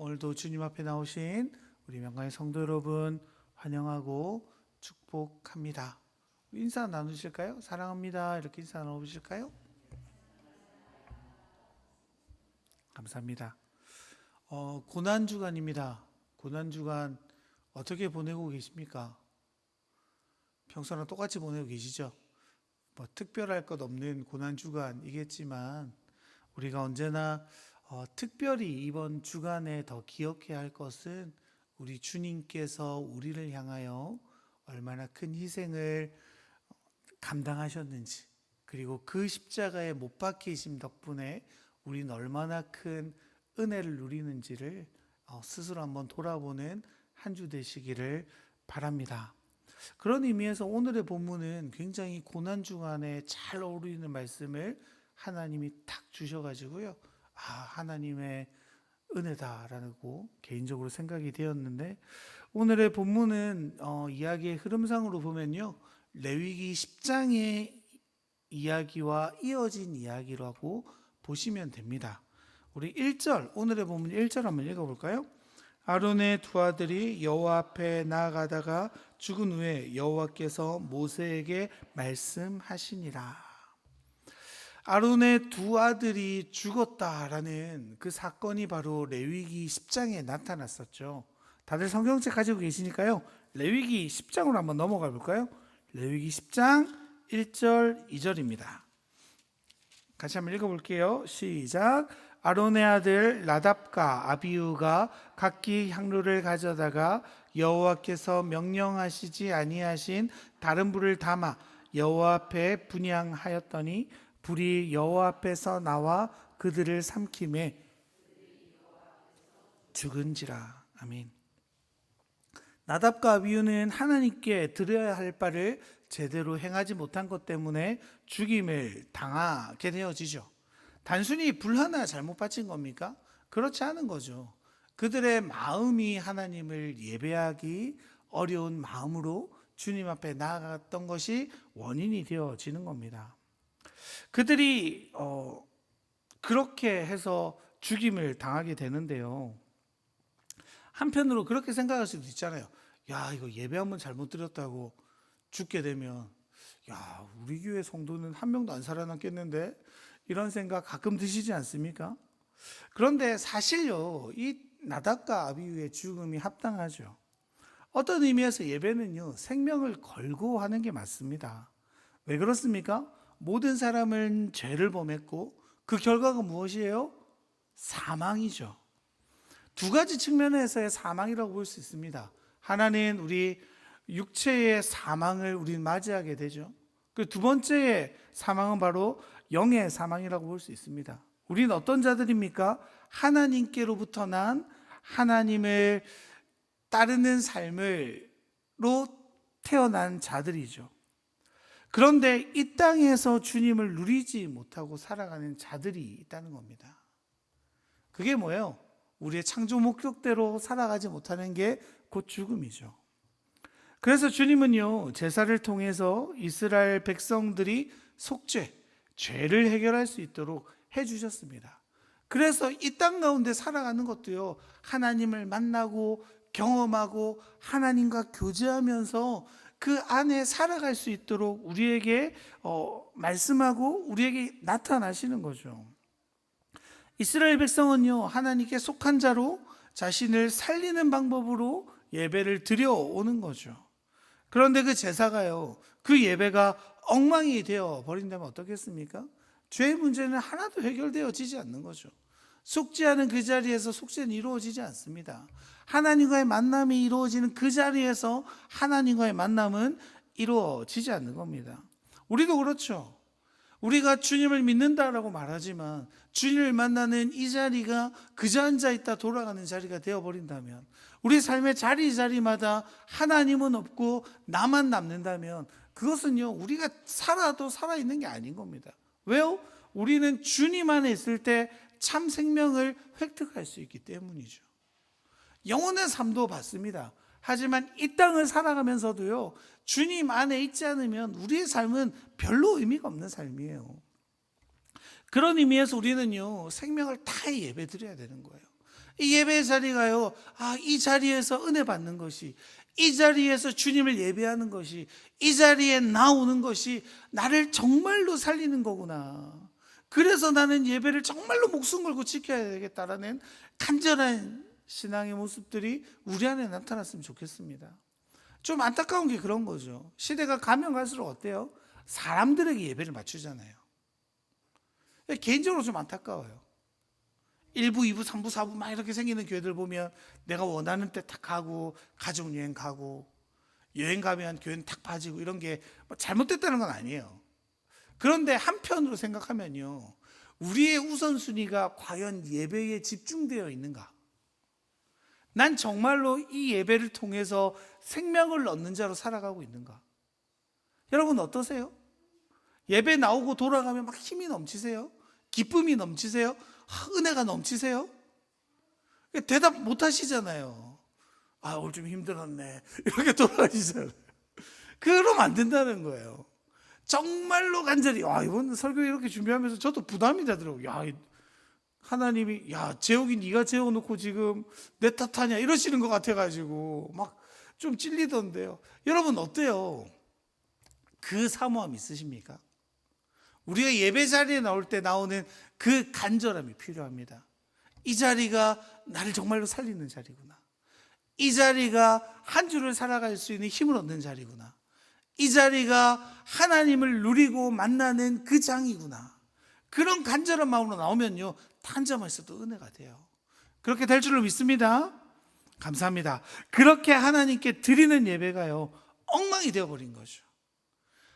오늘도 주님 앞에 나오신 우리 명강의 성도 여러분 환영하고 축복합니다. 인사 나누실까요? 사랑합니다. 이렇게 인사 나누실까요? 감사합니다. 고난주간입니다. 고난주간 어떻게 보내고 계십니까? 평소랑 똑같이 보내고 계시죠? 뭐 특별할 것 없는 고난주간이겠지만 우리가 언제나 특별히 이번 주간에 더 기억해야 할 것은 우리 주님께서 우리를 향하여 얼마나 큰 희생을 감당하셨는지, 그리고 그 십자가에 못 박히심 덕분에 우리는 얼마나 큰 은혜를 누리는지를 스스로 한번 돌아보는 한 주 되시기를 바랍니다. 그런 의미에서 오늘의 본문은 굉장히 고난주간에 잘 어울리는 말씀을 하나님이 탁 주셔가지고요, 하나님의 은혜다라고 개인적으로 생각이 되었는데, 오늘의 본문은 이야기의 흐름상으로 보면요, 레위기 10장의 이야기와 이어진 이야기라고 보시면 됩니다. 우리 1절, 오늘의 본문 1절 한번 읽어볼까요? 아론의 두 아들이 여호와 앞에 나아가다가 죽은 후에 여호와께서 모세에게 말씀하시니라. 아론의 두 아들이 죽었다라는 그 사건이 바로 레위기 10장에 나타났었죠. 다들 성경책 가지고 계시니까요, 레위기 10장으로 한번 넘어가 볼까요? 레위기 10장 1절 2절입니다. 같이 한번 읽어볼게요. 시작. 아론의 아들 나답과 아비후가 각기 향로를 가져다가 여호와께서 명령하시지 아니하신 다른 불을 담아 여호와 앞에 분향하였더니 불이 여호와 앞에서 나와 그들을 삼키매 죽은지라. 아멘. 나답과 아비후는 하나님께 드려야 할 바를 제대로 행하지 못한 것 때문에 죽임을 당하게 되어지죠. 단순히 불 하나 잘못 바친 겁니까? 그렇지 않은 거죠. 그들의 마음이 하나님을 예배하기 어려운 마음으로 주님 앞에 나아갔던 것이 원인이 되어지는 겁니다. 그들이 그렇게 해서 죽임을 당하게 되는데요, 한편으로 그렇게 생각할 수도 있잖아요. 야, 이거 예배 한번 잘못 드렸다고 죽게 되면, 야, 우리 교회 성도는 한 명도 안 살아남겠는데, 이런 생각 가끔 드시지 않습니까? 그런데 사실요, 이 나답과 아비후의 죽음이 합당하죠. 어떤 의미에서 예배는요, 생명을 걸고 하는 게 맞습니다. 왜 그렇습니까? 모든 사람은 죄를 범했고 그 결과가 무엇이에요? 사망이죠. 두 가지 측면에서의 사망이라고 볼 수 있습니다. 하나는 우리 육체의 사망을 우리는 맞이하게 되죠. 그 두 번째의 사망은 바로 영의 사망이라고 볼 수 있습니다. 우리는 어떤 자들입니까? 하나님께로부터 난 하나님을 따르는 삶으로 태어난 자들이죠. 그런데 이 땅에서 주님을 누리지 못하고 살아가는 자들이 있다는 겁니다. 그게 뭐예요? 우리의 창조 목적대로 살아가지 못하는 게 곧 죽음이죠. 그래서 주님은요, 제사를 통해서 이스라엘 백성들이 죄를 해결할 수 있도록 해주셨습니다. 그래서 이 땅 가운데 살아가는 것도요, 하나님을 만나고 경험하고 하나님과 교제하면서 그 안에 살아갈 수 있도록 우리에게 말씀하고 우리에게 나타나시는 거죠. 이스라엘 백성은요, 하나님께 속한 자로 자신을 살리는 방법으로 예배를 드려오는 거죠. 그런데 그 제사가요, 그 예배가 엉망이 되어 버린다면 어떻겠습니까? 죄의 문제는 하나도 해결되어지지 않는 거죠. 속죄하는 그 자리에서 속죄는 이루어지지 않습니다. 하나님과의 만남이 이루어지는 그 자리에서 하나님과의 만남은 이루어지지 않는 겁니다. 우리도 그렇죠. 우리가 주님을 믿는다라고 말하지만 주님을 만나는 이 자리가 그저 앉아있다 돌아가는 자리가 되어버린다면, 우리 삶의 자리마다 하나님은 없고 나만 남는다면 그것은요, 우리가 살아도 살아있는 게 아닌 겁니다. 왜요? 우리는 주님 안에 있을 때 참 생명을 획득할 수 있기 때문이죠. 영혼의 삶도 받습니다. 하지만 이 땅을 살아가면서도요, 주님 안에 있지 않으면 우리의 삶은 별로 의미가 없는 삶이에요. 그런 의미에서 우리는요, 생명을 다 예배 드려야 되는 거예요. 이 예배의 자리가요, 이 자리에서 은혜 받는 것이, 이 자리에서 주님을 예배하는 것이, 이 자리에 나오는 것이 나를 정말로 살리는 거구나. 그래서 나는 예배를 정말로 목숨 걸고 지켜야 되겠다라는 간절한 신앙의 모습들이 우리 안에 나타났으면 좋겠습니다. 좀 안타까운 게 그런 거죠. 시대가 가면 갈수록 어때요? 사람들에게 예배를 맞추잖아요. 개인적으로 좀 안타까워요. 1부, 2부, 3부, 4부 막 이렇게 생기는 교회들 보면 내가 원하는 때 탁 가고, 가족여행 가고, 여행 가면 교회는 탁 빠지고, 이런 게 잘못됐다는 건 아니에요. 그런데 한편으로 생각하면요, 우리의 우선순위가 과연 예배에 집중되어 있는가? 난 정말로 이 예배를 통해서 생명을 얻는 자로 살아가고 있는가? 여러분 어떠세요? 예배 나오고 돌아가면 막 힘이 넘치세요? 기쁨이 넘치세요? 은혜가 넘치세요? 대답 못 하시잖아요. 오늘 좀 힘들었네, 이렇게 돌아가시잖아요. 그러면 안 된다는 거예요. 정말로 간절히, 이번 설교 이렇게 준비하면서 저도 부담이 되더라고요. 하나님이, 재욱이 네가 재워놓고 지금 내 탓하냐 이러시는 것 같아가지고 막 좀 찔리던데요. 여러분 어때요? 그 사모함 있으십니까? 우리가 예배 자리에 나올 때 나오는 그 간절함이 필요합니다. 이 자리가 나를 정말로 살리는 자리구나. 이 자리가 한 주를 살아갈 수 있는 힘을 얻는 자리구나. 이 자리가 하나님을 누리고 만나는 그 장이구나. 그런 간절한 마음으로 나오면요, 단점만 있어도 은혜가 돼요. 그렇게 될 줄로 믿습니다. 감사합니다. 그렇게 하나님께 드리는 예배가요, 엉망이 되어버린 거죠.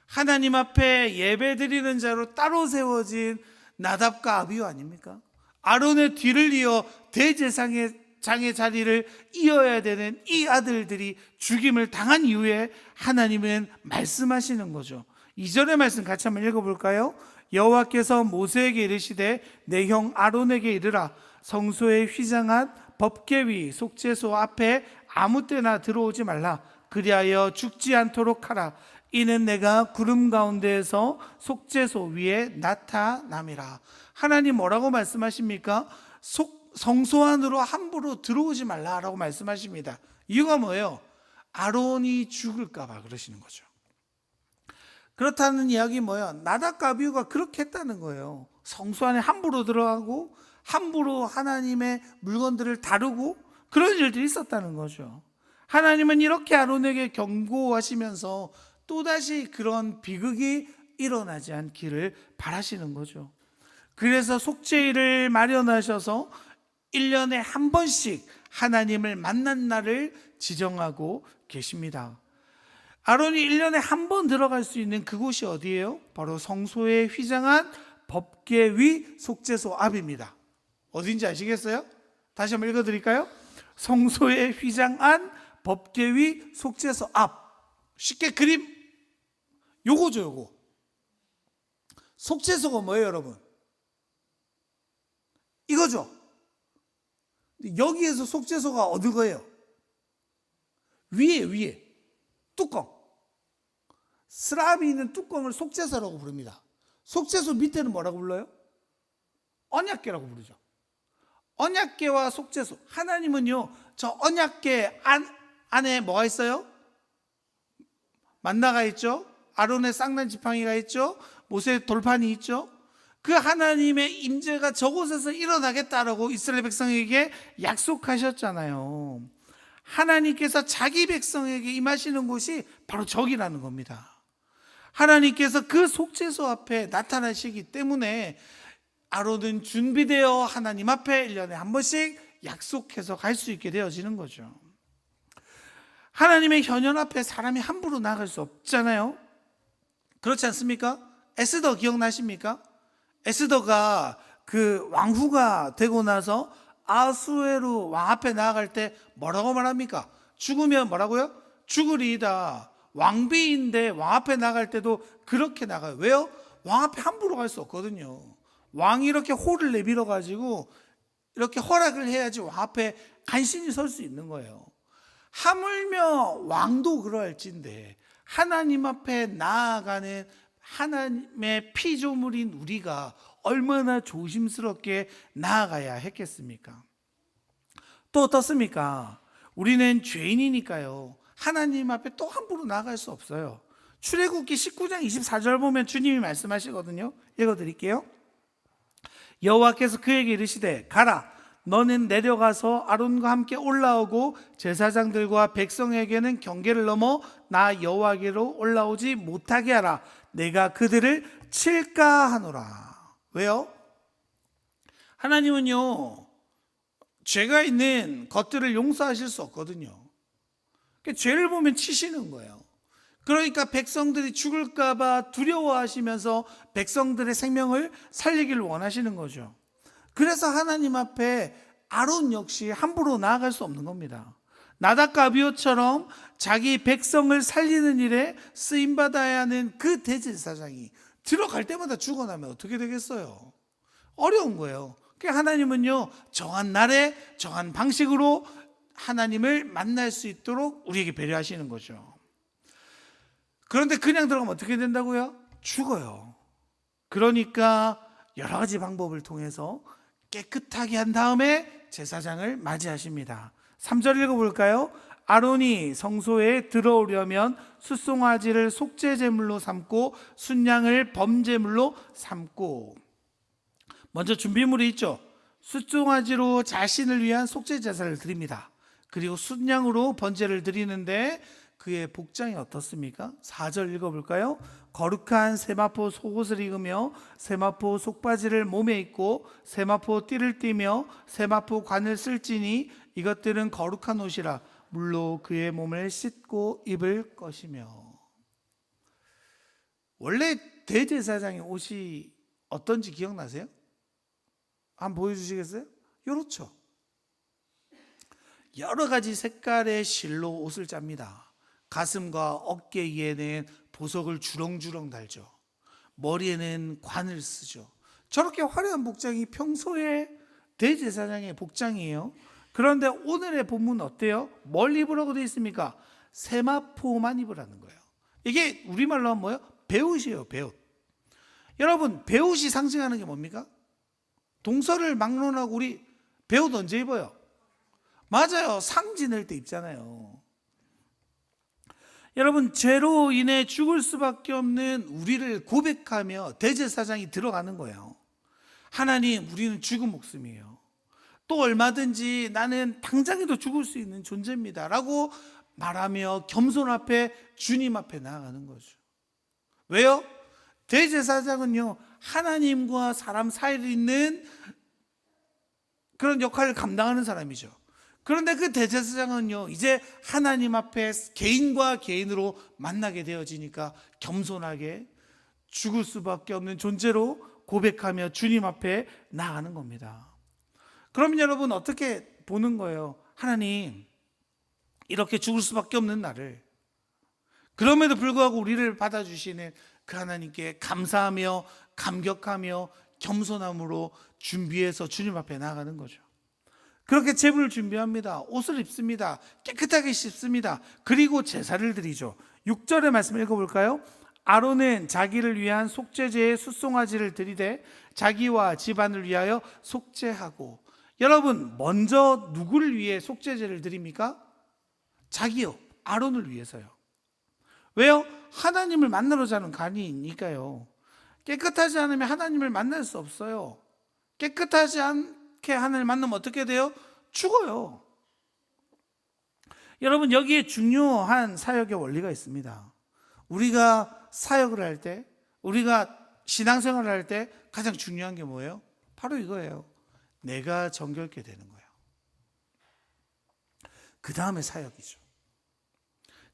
하나님 앞에 예배 드리는 자로 따로 세워진 나답과 아비후 아닙니까? 아론의 뒤를 이어 대제사장의 자리를 이어야 되는 이 아들들이 죽임을 당한 이후에 하나님은 말씀하시는 거죠. 2절의 말씀 같이 한번 읽어볼까요? 여호와께서 모세에게 이르시되 내 형 아론에게 이르라. 성소에 휘장한 법궤위 속죄소 앞에 아무 때나 들어오지 말라. 그리하여 죽지 않도록 하라. 이는 내가 구름 가운데에서 속죄소 위에 나타남이라. 하나님 뭐라고 말씀하십니까? 성소 안으로 함부로 들어오지 말라라고 말씀하십니다. 이유가 뭐예요? 아론이 죽을까 봐 그러시는 거죠. 그렇다는 이야기 뭐예요? 나답과 아비후가 그렇게 했다는 거예요. 성소 안에 함부로 들어가고 함부로 하나님의 물건들을 다루고 그런 일들이 있었다는 거죠. 하나님은 이렇게 아론에게 경고하시면서 또다시 그런 비극이 일어나지 않기를 바라시는 거죠. 그래서 속죄일을 마련하셔서 1년에 한 번씩 하나님을 만난 날을 지정하고 계십니다. 아론이 1년에 한 번 들어갈 수 있는 그곳이 어디예요? 바로 성소에 휘장한 법궤위 속죄소 앞입니다. 어딘지 아시겠어요? 다시 한번 읽어드릴까요? 성소에 휘장한 법궤위 속죄소 앞. 쉽게 그림 요거죠. 요거 속죄소가 뭐예요 여러분? 이거죠. 여기에서 속죄소가 어디 거예요? 위에 뚜껑, 스랍이 있는 뚜껑을 속죄소라고 부릅니다. 속죄소 밑에는 뭐라고 불러요? 언약궤라고 부르죠. 언약궤와 속죄소. 하나님은요, 저 언약궤 안에 뭐가 있어요? 만나가 있죠. 아론의 쌍난 지팡이가 있죠. 모세의 돌판이 있죠. 그 하나님의 임재가 저곳에서 일어나겠다라고 이스라엘 백성에게 약속하셨잖아요. 하나님께서 자기 백성에게 임하시는 곳이 바로 저기라는 겁니다. 하나님께서 그 속죄소 앞에 나타나시기 때문에 아론은 준비되어 하나님 앞에 1년에 한 번씩 약속해서 갈 수 있게 되어지는 거죠. 하나님의 현현 앞에 사람이 함부로 나갈 수 없잖아요. 그렇지 않습니까? 에스더 기억나십니까? 에스더가 그 왕후가 되고 나서 아수에로 왕 앞에 나아갈 때 뭐라고 말합니까? 죽으면 뭐라고요? 죽으리이다. 왕비인데 왕 앞에 나갈 때도 그렇게 나가요. 왜요? 왕 앞에 함부로 갈 수 없거든요. 왕이 이렇게 호를 내밀어 가지고 이렇게 허락을 해야지 왕 앞에 간신히 설 수 있는 거예요. 하물며 왕도 그러할진데 하나님 앞에 나아가는 하나님의 피조물인 우리가 얼마나 조심스럽게 나아가야 했겠습니까? 또 어떻습니까? 우리는 죄인이니까요. 하나님 앞에 또 함부로 나아갈 수 없어요. 출애굽기 19장 24절 보면 주님이 말씀하시거든요. 읽어드릴게요. 여호와께서 그에게 이르시되 가라, 너는 내려가서 아론과 함께 올라오고 제사장들과 백성에게는 경계를 넘어 나 여호와께로 올라오지 못하게 하라. 내가 그들을 칠까 하노라. 왜요? 하나님은요, 죄가 있는 것들을 용서하실 수 없거든요. 그러니까 죄를 보면 치시는 거예요. 그러니까 백성들이 죽을까 봐 두려워하시면서 백성들의 생명을 살리기를 원하시는 거죠. 그래서 하나님 앞에 아론 역시 함부로 나아갈 수 없는 겁니다. 나답과 아비후처럼 자기 백성을 살리는 일에 쓰임받아야 하는 그 대제사장이 들어갈 때마다 죽어나면 어떻게 되겠어요? 어려운 거예요. 그러니까 하나님은요, 정한 날에 정한 방식으로 하나님을 만날 수 있도록 우리에게 배려하시는 거죠. 그런데 그냥 들어가면 어떻게 된다고요? 죽어요. 그러니까 여러 가지 방법을 통해서 깨끗하게 한 다음에 제사장을 맞이하십니다. 3절 읽어볼까요? 아론이 성소에 들어오려면 숫송아지를 속죄제물로 삼고 순양을 범제물로 삼고, 먼저 준비물이 있죠. 숫송아지로 자신을 위한 속죄제사를 드립니다. 그리고 순양으로 번제를 드리는데 그의 복장이 어떻습니까? 4절 읽어볼까요? 거룩한 세마포 속옷을 입으며 세마포 속바지를 몸에 입고 세마포 띠를 띠며 세마포 관을 쓸지니 이것들은 거룩한 옷이라. 물로 그의 몸을 씻고 입을 것이며. 원래 대제사장의 옷이 어떤지 기억나세요? 한번 보여주시겠어요? 이렇죠. 여러 가지 색깔의 실로 옷을 짭니다. 가슴과 어깨 위에는 보석을 주렁주렁 달죠. 머리에는 관을 쓰죠. 저렇게 화려한 복장이 평소에 대제사장의 복장이에요. 그런데 오늘의 본문은 어때요? 뭘 입으라고 되어 있습니까? 세마포만 입으라는 거예요. 이게 우리말로 하면 뭐예요? 배옷이에요, 배옷. 여러분, 배옷이 상징하는 게 뭡니까? 동서를 막론하고 우리 배옷 언제 입어요? 맞아요, 상 지낼 때 입잖아요. 여러분, 죄로 인해 죽을 수밖에 없는 우리를 고백하며 대제사장이 들어가는 거예요. 하나님, 우리는 죽은 목숨이에요. 또 얼마든지 나는 당장에도 죽을 수 있는 존재입니다 라고 말하며 겸손 앞에, 주님 앞에 나아가는 거죠. 왜요? 대제사장은요, 하나님과 사람 사이에 있는 그런 역할을 감당하는 사람이죠. 그런데 그 대제사장은요, 이제 하나님 앞에 개인과 개인으로 만나게 되어지니까 겸손하게 죽을 수밖에 없는 존재로 고백하며 주님 앞에 나아가는 겁니다. 그러면 여러분 어떻게 보는 거예요? 하나님, 이렇게 죽을 수밖에 없는 나를, 그럼에도 불구하고 우리를 받아주시는 그 하나님께 감사하며 감격하며 겸손함으로 준비해서 주님 앞에 나아가는 거죠. 그렇게 제물을 준비합니다. 옷을 입습니다. 깨끗하게 씻습니다. 그리고 제사를 드리죠. 6절의 말씀 읽어볼까요? 아론은 자기를 위한 속죄제의 숫송아지를 드리되 자기와 집안을 위하여 속죄하고. 여러분, 먼저 누구를 위해 속죄제를 드립니까? 자기요, 아론을 위해서요. 왜요? 하나님을 만나러 가는 간이니까요. 깨끗하지 않으면 하나님을 만날 수 없어요. 깨끗하지 않게 하나님을 만나면 어떻게 돼요? 죽어요. 여러분, 여기에 중요한 사역의 원리가 있습니다. 우리가 사역을 할 때, 우리가 신앙생활을 할 때 가장 중요한 게 뭐예요? 바로 이거예요. 내가 정결케 되는 거예요. 그 다음에 사역이죠.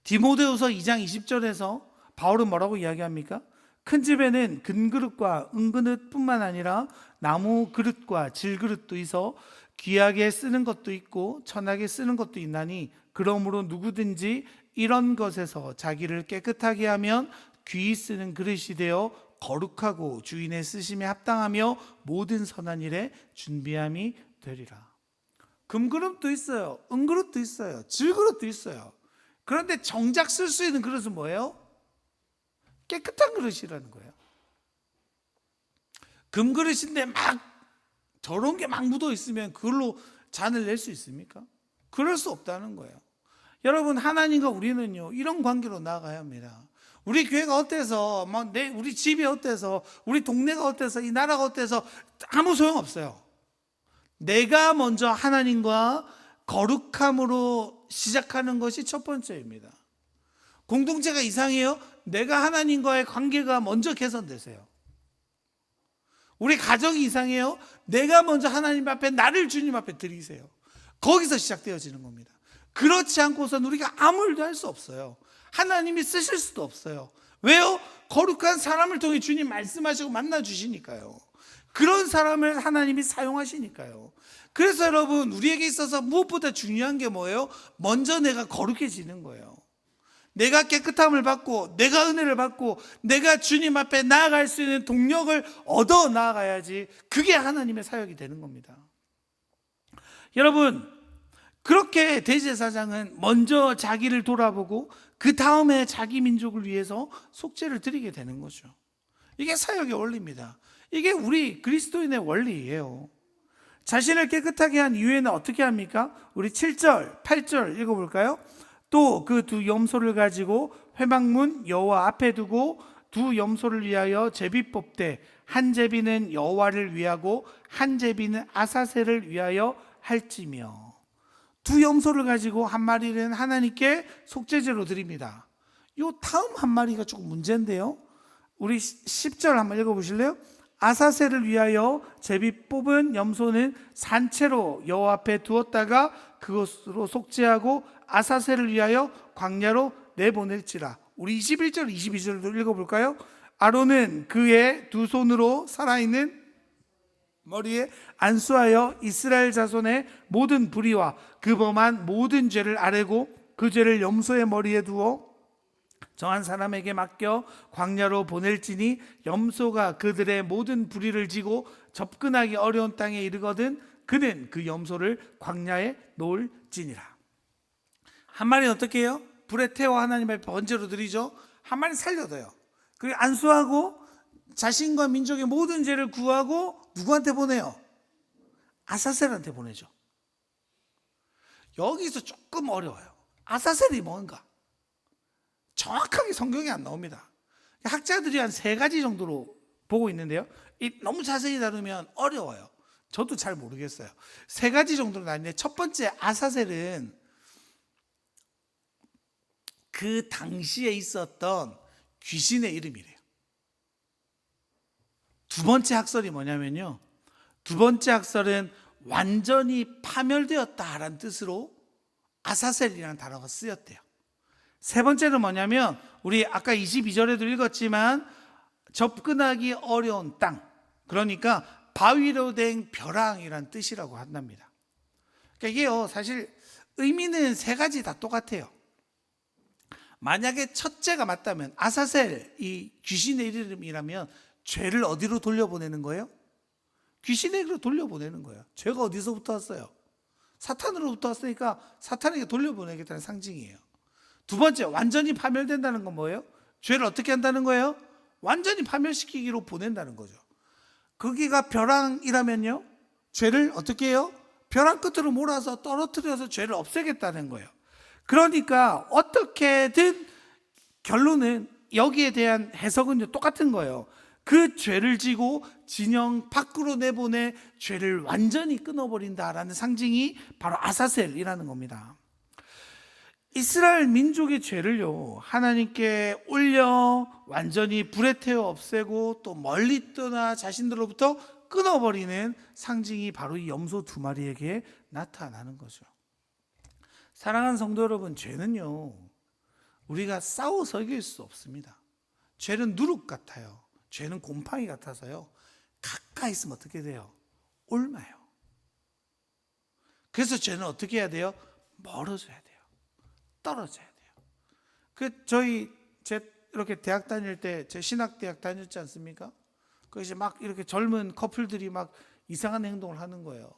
디모데후서 2장 20절에서 바울은 뭐라고 이야기합니까? 큰 집에는 금그릇과 은그릇뿐만 아니라 나무 그릇과 질그릇도 있어 귀하게 쓰는 것도 있고 천하게 쓰는 것도 있나니 그러므로 누구든지 이런 것에서 자기를 깨끗하게 하면 귀히 쓰는 그릇이 되어 거룩하고 주인의 쓰심에 합당하며 모든 선한 일에 준비함이 되리라. 금그릇도 있어요. 은그릇도 있어요. 질그릇도 있어요. 그런데 정작 쓸 수 있는 그릇은 뭐예요? 깨끗한 그릇이라는 거예요. 금그릇인데 막 저런 게 막 묻어 있으면 그걸로 잔을 낼 수 있습니까? 그럴 수 없다는 거예요. 여러분, 하나님과 우리는요, 이런 관계로 나아가야 합니다. 우리 교회가 어때서, 우리 집이 어때서, 우리 동네가 어때서, 이 나라가 어때서 아무 소용없어요. 내가 먼저 하나님과 거룩함으로 시작하는 것이 첫 번째입니다. 공동체가 이상해요? 내가 하나님과의 관계가 먼저 개선되세요. 우리 가정이 이상해요? 내가 먼저 하나님 앞에 나를 주님 앞에 드리세요. 거기서 시작되어지는 겁니다. 그렇지 않고서는 우리가 아무 일도 할 수 없어요. 하나님이 쓰실 수도 없어요. 왜요? 거룩한 사람을 통해 주님 말씀하시고 만나주시니까요. 그런 사람을 하나님이 사용하시니까요. 그래서 여러분, 우리에게 있어서 무엇보다 중요한 게 뭐예요? 먼저 내가 거룩해지는 거예요. 내가 깨끗함을 받고, 내가 은혜를 받고, 내가 주님 앞에 나아갈 수 있는 동력을 얻어 나아가야지, 그게 하나님의 사역이 되는 겁니다. 여러분, 그렇게 대제사장은 먼저 자기를 돌아보고 그 다음에 자기 민족을 위해서 속죄를 드리게 되는 거죠. 이게 사역의 원리입니다. 이게 우리 그리스도인의 원리예요. 자신을 깨끗하게 한 이후에는 어떻게 합니까? 우리 7절, 8절 읽어볼까요? 또 그 두 염소를 가지고 회막문 여호와 앞에 두고 두 염소를 위하여 제비 뽑되 한 제비는 여호와를 위하고 한 제비는 아사셀을 위하여 할지며, 두 염소를 가지고 한 마리는 하나님께 속죄제로 드립니다. 이 다음 한 마리가 조금 문제인데요. 우리 10절 한번 읽어보실래요? 아사셀을 위하여 제비 뽑은 염소는 산채로 여호와 앞에 두었다가 그것으로 속죄하고 아사셀을 위하여 광야로 내보낼지라. 우리 21절 22절도 읽어볼까요? 아론은 그의 두 손으로 살아있는 머리에 안수하여 이스라엘 자손의 모든 불의와 그 범한 모든 죄를 아뢰고 그 죄를 염소의 머리에 두어 정한 사람에게 맡겨 광야로 보낼지니 염소가 그들의 모든 불의를 지고 접근하기 어려운 땅에 이르거든 그는 그 염소를 광야에 놓을지니라. 한 마리는 어떻게 해요? 불에 태워 하나님 앞에 번제로 드리죠. 한 마리는 살려둬요. 그리고 안수하고 자신과 민족의 모든 죄를 구하고 누구한테 보내요? 아사셀한테 보내죠. 여기서 조금 어려워요. 아사셀이 뭔가? 정확하게 성경에 안 나옵니다. 학자들이 한 3가지 정도로 보고 있는데요. 너무 자세히 다루면 어려워요. 저도 잘 모르겠어요. 3가지 정도로 나뉘는데, 첫 번째 아사셀은 그 당시에 있었던 귀신의 이름이래요. 두 번째 학설이 뭐냐면요, 두 번째 학설은 완전히 파멸되었다라는 뜻으로 아사셀이라는 단어가 쓰였대요. 세 번째는 뭐냐면, 우리 아까 22절에도 읽었지만 접근하기 어려운 땅, 그러니까 바위로 된 벼랑이라는 뜻이라고 한답니다. 그러니까 이게요, 사실 의미는 3가지 다 똑같아요. 만약에 첫째가 맞다면, 아사셀, 이 귀신의 이름이라면 죄를 어디로 돌려보내는 거예요? 귀신에게로 돌려보내는 거예요. 죄가 어디서부터 왔어요? 사탄으로부터 왔으니까 사탄에게 돌려보내겠다는 상징이에요. 두 번째, 완전히 파멸된다는 건 뭐예요? 죄를 어떻게 한다는 거예요? 완전히 파멸시키기로 보낸다는 거죠. 거기가 벼랑이라면요, 죄를 어떻게 해요? 벼랑 끝으로 몰아서 떨어뜨려서 죄를 없애겠다는 거예요. 그러니까 어떻게든 결론은, 여기에 대한 해석은 똑같은 거예요. 그 죄를 지고 진영 밖으로 내보내 죄를 완전히 끊어버린다라는 상징이 바로 아사셀이라는 겁니다. 이스라엘 민족의 죄를요, 하나님께 올려 완전히 불에 태워 없애고 또 멀리 떠나 자신들로부터 끊어버리는 상징이 바로 이 염소 2마리에게 나타나는 거죠. 사랑하는 성도 여러분, 죄는요, 우리가 싸워서 이길 수 없습니다. 죄는 누룩 같아요. 죄는 곰팡이 같아서요, 가까이 있으면 어떻게 돼요? 옮아요. 그래서 죄는 어떻게 해야 돼요? 멀어져야 돼요. 떨어져야 돼요. 제 이렇게 대학 다닐 때, 제 신학대학 다녔지 않습니까? 그래서 막 이렇게 젊은 커플들이 막 이상한 행동을 하는 거예요.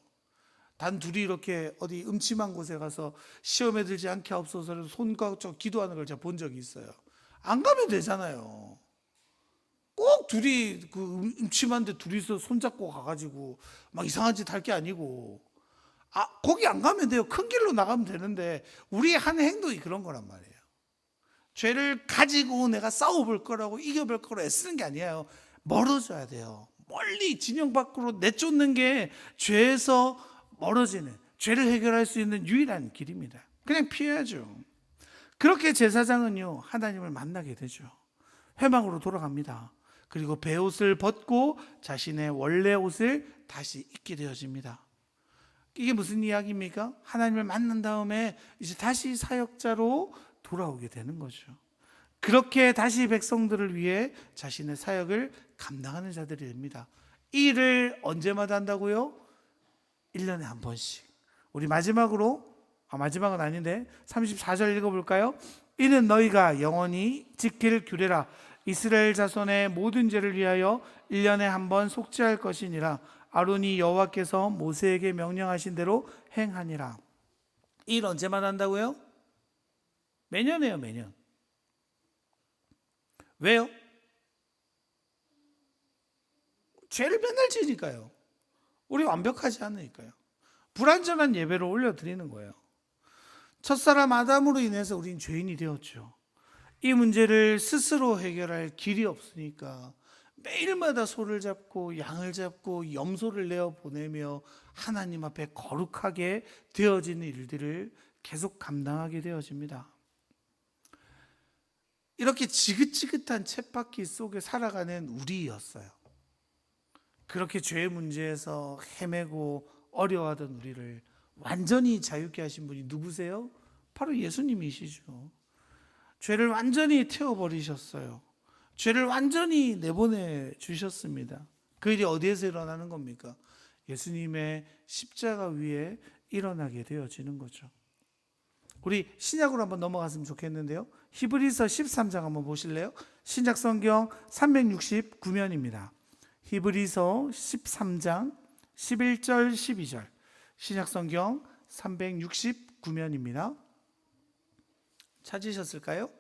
단 둘이 이렇게 어디 음침한 곳에 가서 시험에 들지 않게 하옵소서 손과 기도하는 걸 제가 본 적이 있어요. 안 가면 되잖아요. 꼭 둘이 그 음침한데 둘이서 손잡고 가가지고 막 이상한 짓 할 게 아니고, 거기 안 가면 돼요. 큰 길로 나가면 되는데 우리의 한 행동이 그런 거란 말이에요. 죄를 가지고 내가 싸워볼 거라고 이겨볼 거라고 애쓰는 게 아니에요. 멀어져야 돼요. 멀리 진영 밖으로 내쫓는 게 죄에서 멀어지는, 죄를 해결할 수 있는 유일한 길입니다. 그냥 피해야죠. 그렇게 제사장은요, 하나님을 만나게 되죠. 회막으로 돌아갑니다. 그리고 베옷을 벗고 자신의 원래 옷을 다시 입게 되어집니다. 이게 무슨 이야기입니까? 하나님을 만난 다음에 이제 다시 사역자로 돌아오게 되는 거죠. 그렇게 다시 백성들을 위해 자신의 사역을 감당하는 자들이 됩니다. 이 일을 언제마다 한다고요? 1년에 한 번씩. 우리 마지막으로, 마지막은 아닌데 34절 읽어볼까요? 이는 너희가 영원히 지킬 규례라. 이스라엘 자손의 모든 죄를 위하여 1년에 한 번 속죄할 것이니라. 아론이 여호와께서 모세에게 명령하신 대로 행하니라. 이 일 언제마다 한다고요? 매년이에요, 매년. 왜요? 죄를 맨날 지으니까요. 우리 완벽하지 않으니까요. 불완전한 예배를 올려드리는 거예요. 첫사람 아담으로 인해서 우린 죄인이 되었죠. 이 문제를 스스로 해결할 길이 없으니까 매일마다 소를 잡고 양을 잡고 염소를 내어 보내며 하나님 앞에 거룩하게 되어지는 일들을 계속 감당하게 되어집니다. 이렇게 지긋지긋한 쳇바퀴 속에 살아가는 우리였어요. 그렇게 죄의 문제에서 헤매고 어려워하던 우리를 완전히 자유케 하신 분이 누구세요? 바로 예수님이시죠. 죄를 완전히 태워버리셨어요. 죄를 완전히 내보내 주셨습니다. 그 일이 어디에서 일어나는 겁니까? 예수님의 십자가 위에 일어나게 되어지는 거죠. 우리 신약으로 한번 넘어갔으면 좋겠는데요. 히브리서 13장 한번 보실래요? 신약 성경 369면입니다. 히브리서 13장 11절 12절 신약 성경 369면입니다. 찾으셨을까요?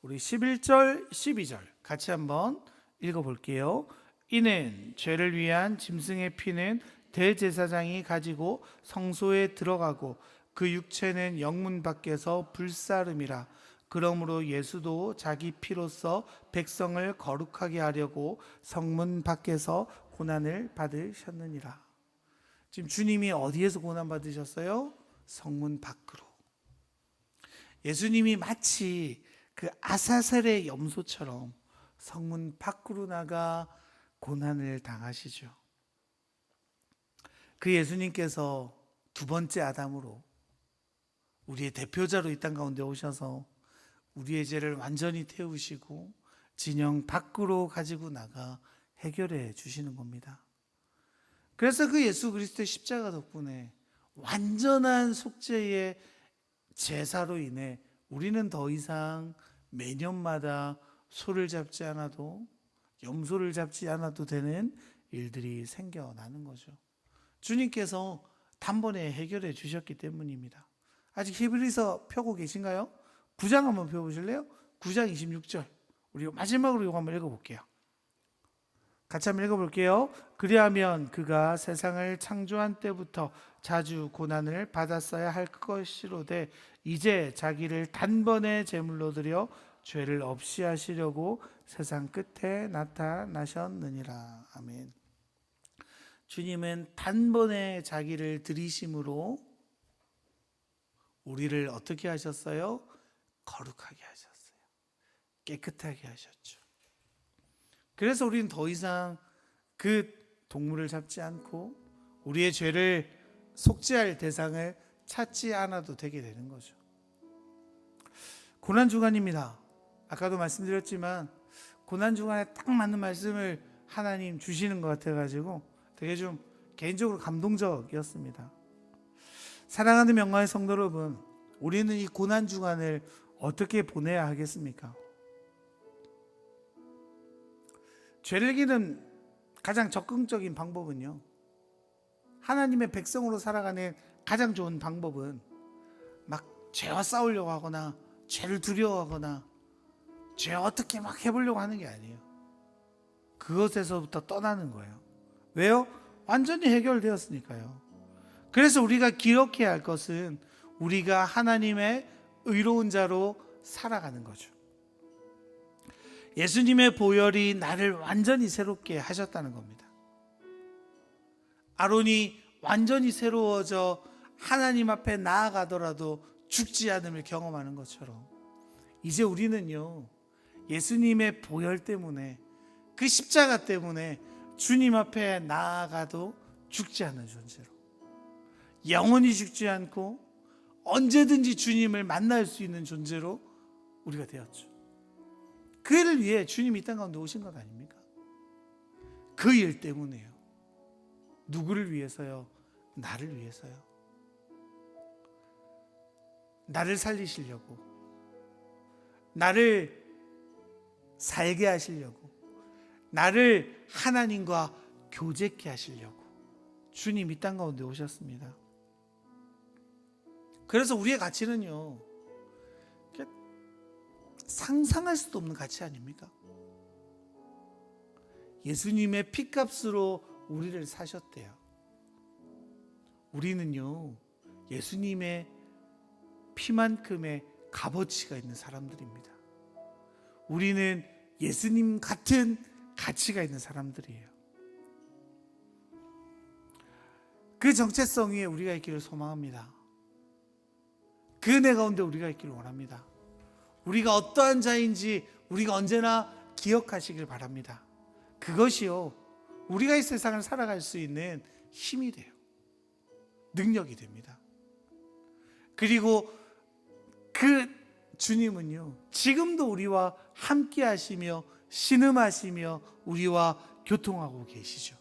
우리 11절 12절 같이 한번 읽어볼게요. 이는 죄를 위한 짐승의 피는 대제사장이 가지고 성소에 들어가고 그 육체는 영문 밖에서 불사름이라. 그러므로 예수도 자기 피로써 백성을 거룩하게 하려고 성문 밖에서 고난을 받으셨느니라. 지금 주님이 어디에서 고난 받으셨어요? 성문 밖으로. 예수님이 마치 그 아사셀의 염소처럼 성문 밖으로 나가 고난을 당하시죠. 그 예수님께서 두 번째 아담으로 우리의 대표자로 이 땅 가운데 오셔서 우리의 죄를 완전히 태우시고 진영 밖으로 가지고 나가 해결해 주시는 겁니다. 그래서 그 예수 그리스도의 십자가 덕분에 완전한 속죄의 제사로 인해 우리는 더 이상 매년마다 소를 잡지 않아도 염소를 잡지 않아도 되는 일들이 생겨나는 거죠. 주님께서 단번에 해결해 주셨기 때문입니다. 아직 히브리서 펴고 계신가요? 9장 한번 펴보실래요? 9장 26절 우리 마지막으로 이거 한번 읽어볼게요. 같이 한번 읽어볼게요. 그리하면 그가 세상을 창조한 때부터 자주 고난을 받았어야 할 것이로되 이제 자기를 단번에 제물로 드려 죄를 없이 하시려고 세상 끝에 나타나셨느니라. 아멘. 주님은 단번에 자기를 드리심으로 우리를 어떻게 하셨어요? 거룩하게 하셨어요. 깨끗하게 하셨죠. 그래서 우리는 더 이상 그 동물을 잡지 않고 우리의 죄를 속죄할 대상을 찾지 않아도 되게 되는 거죠. 고난주간입니다. 아까도 말씀드렸지만 고난주간에 딱 맞는 말씀을 하나님 주시는 것 같아가지고 되게 좀 개인적으로 감동적이었습니다. 사랑하는 명가의 성도 여러분, 우리는 이 고난주간을 어떻게 보내야 하겠습니까? 죄를 이기는 가장 적극적인 방법은요, 하나님의 백성으로 살아가는 가장 좋은 방법은 막 죄와 싸우려고 하거나 죄를 두려워하거나 죄 어떻게 막 해보려고 하는 게 아니에요. 그것에서부터 떠나는 거예요. 왜요? 완전히 해결되었으니까요. 그래서 우리가 기억해야 할 것은 우리가 하나님의 의로운 자로 살아가는 거죠. 예수님의 보혈이 나를 완전히 새롭게 하셨다는 겁니다. 아론이 완전히 새로워져 하나님 앞에 나아가더라도 죽지 않음을 경험하는 것처럼 이제 우리는요, 예수님의 보혈 때문에, 그 십자가 때문에 주님 앞에 나아가도 죽지 않는 존재로, 영원히 죽지 않고 언제든지 주님을 만날 수 있는 존재로 우리가 되었죠. 그 일을 위해 주님이 이 땅 가운데 오신 것 아닙니까? 그 일 때문에요. 누구를 위해서요? 나를 위해서요. 나를 살리시려고, 나를 살게 하시려고, 나를 하나님과 교제케 하시려고 주님 이 땅 가운데 오셨습니다. 그래서 우리의 가치는요, 상상할 수도 없는 가치 아닙니까? 예수님의 피값으로 우리를 사셨대요. 우리는요, 예수님의 피만큼의 값어치가 있는 사람들입니다. 우리는 예수님 같은 가치가 있는 사람들이에요. 그 정체성 위에 우리가 있기를 소망합니다. 그 은혜 가운데 우리가 있기를 원합니다. 우리가 어떠한 자인지 우리가 언제나 기억하시길 바랍니다. 그것이요, 우리가 이 세상을 살아갈 수 있는 힘이 돼요. 능력이 됩니다. 그리고 그 주님은요, 지금도 우리와 함께 하시며 신음하시며 우리와 교통하고 계시죠.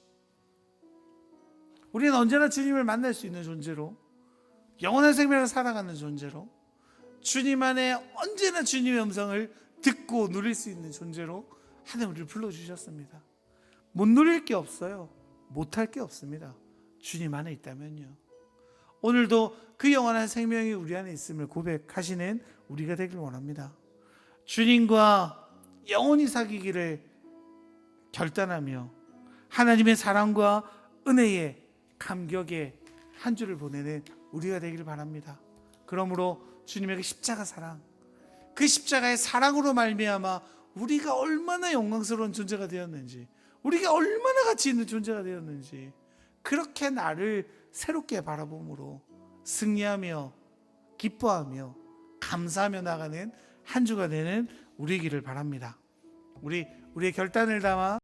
우리는 언제나 주님을 만날 수 있는 존재로, 영원한 생명을 살아가는 존재로, 주님 안에 언제나 주님의 음성을 듣고 누릴 수 있는 존재로 하나님 우리를 불러주셨습니다. 못 누릴 게 없어요. 못할 게 없습니다. 주님 안에 있다면요. 오늘도 그 영원한 생명이 우리 안에 있음을 고백하시는 우리가 되길 원합니다. 주님과 영원히 사귀기를 결단하며 하나님의 사랑과 은혜에 감격의 한 주를 보내는 우리가 되기를 바랍니다. 그러므로 주님의 그 십자가 사랑, 그 십자가의 사랑으로 말미암아 우리가 얼마나 영광스러운 존재가 되었는지, 우리가 얼마나 가치 있는 존재가 되었는지, 그렇게 나를 새롭게 바라봄으로 승리하며 기뻐하며 감사하며 나가는 한 주가 되는 우리이기를 바랍니다. 우리의 결단을 담아